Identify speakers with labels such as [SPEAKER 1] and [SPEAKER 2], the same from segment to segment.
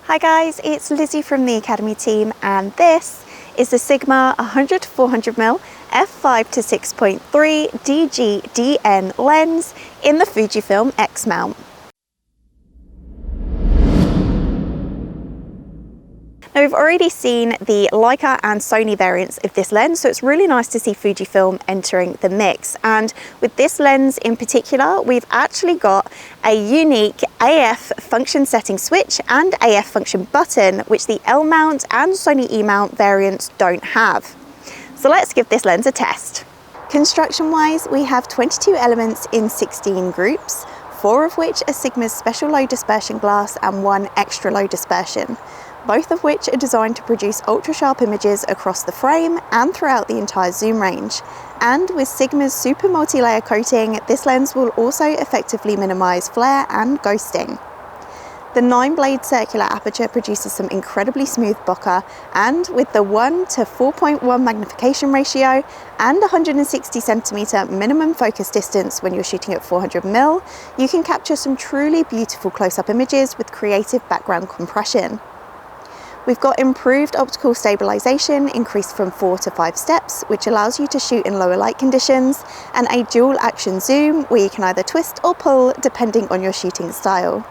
[SPEAKER 1] Hi guys, it's Lizzie from the Academy team, and this is the Sigma 100-400mm F5-6.3 DG/DN lens in the Fujifilm X-Mount. Now, we've already seen the Leica and Sony variants of this lens, so it's really nice to see Fujifilm entering the mix. And with this lens in particular, we've actually got a unique AF function setting switch and AF function button, which the L-mount and Sony E-mount variants don't have. So let's give this lens a test. Construction-wise, we have 22 elements in 16 groups, 4 of which are Sigma's special low dispersion glass and 1 extra low dispersion, both of which are designed to produce ultra-sharp images across the frame and throughout the entire zoom range. And with Sigma's super multi-layer coating, this lens will also effectively minimize flare and ghosting. The 9-blade circular aperture produces some incredibly smooth bokeh, and with the 1 to 4.1 magnification ratio and 160 centimeter minimum focus distance when you're shooting at 400mm, you can capture some truly beautiful close-up images with creative background compression. We've got improved optical stabilization, increased from 4 to 5 steps, which allows you to shoot in lower light conditions, and a dual action zoom where you can either twist or pull depending on your shooting style.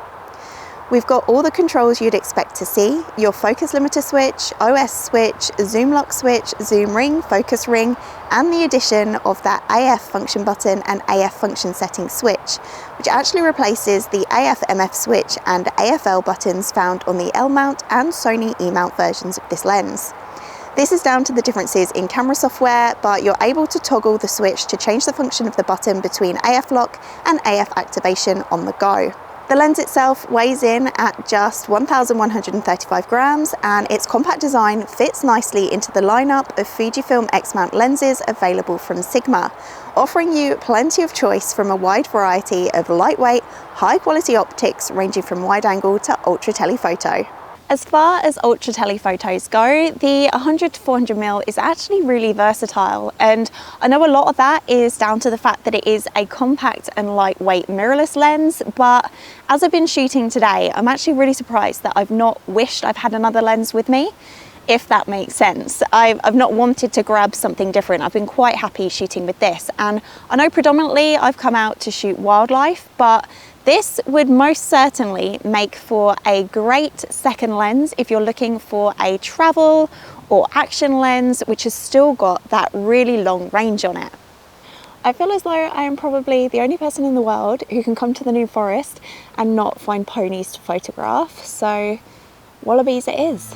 [SPEAKER 1] We've got all the controls you'd expect to see: your focus limiter switch, OS switch, zoom lock switch, zoom ring, focus ring, and the addition of that AF function button and AF function setting switch, which actually replaces the AF/MF switch and AFL buttons found on the L-mount and Sony E-mount versions of this lens. This is down to the differences in camera software, but you're able to toggle the switch to change the function of the button between AF lock and AF activation on the go. The lens itself weighs in at just 1,135 grams, and its compact design fits nicely into the lineup of Fujifilm X-Mount lenses available from Sigma, offering you plenty of choice from a wide variety of lightweight, high-quality optics ranging from wide-angle to ultra-telephoto. As far as ultra-telephotos go, the 100-400mm is actually really versatile, and I know a lot of that is down to the fact that it is a compact and lightweight mirrorless lens, but as I've been shooting today, I'm actually really surprised that I've not wished I've had another lens with me, if that makes sense. I've not wanted to grab something different. I've been quite happy shooting with this, and I know predominantly I've come out to shoot wildlife, but this would most certainly make for a great second lens if you're looking for a travel or action lens which has still got that really long range on it. I feel as though I am probably the only person in the world who can come to the New Forest and not find ponies to photograph, so wallabies it is.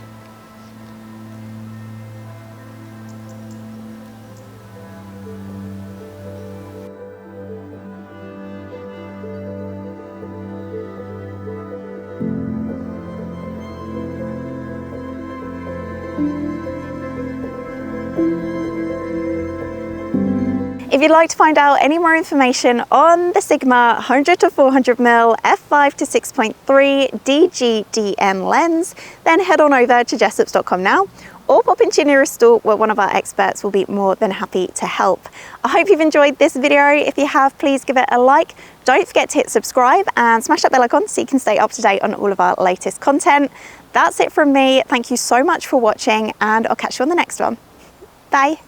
[SPEAKER 1] If you'd like to find out any more information on the Sigma 100-400mm F5-6.3 DG/DN lens, then head on over to Jessops.com now, or pop into your nearest store where one of our experts will be more than happy to help. I hope you've enjoyed this video. If you have, please give it a like. Don't forget to hit subscribe and smash that bell icon so you can stay up to date on all of our latest content. That's it from me. Thank you so much for watching, and I'll catch you on the next one. Bye.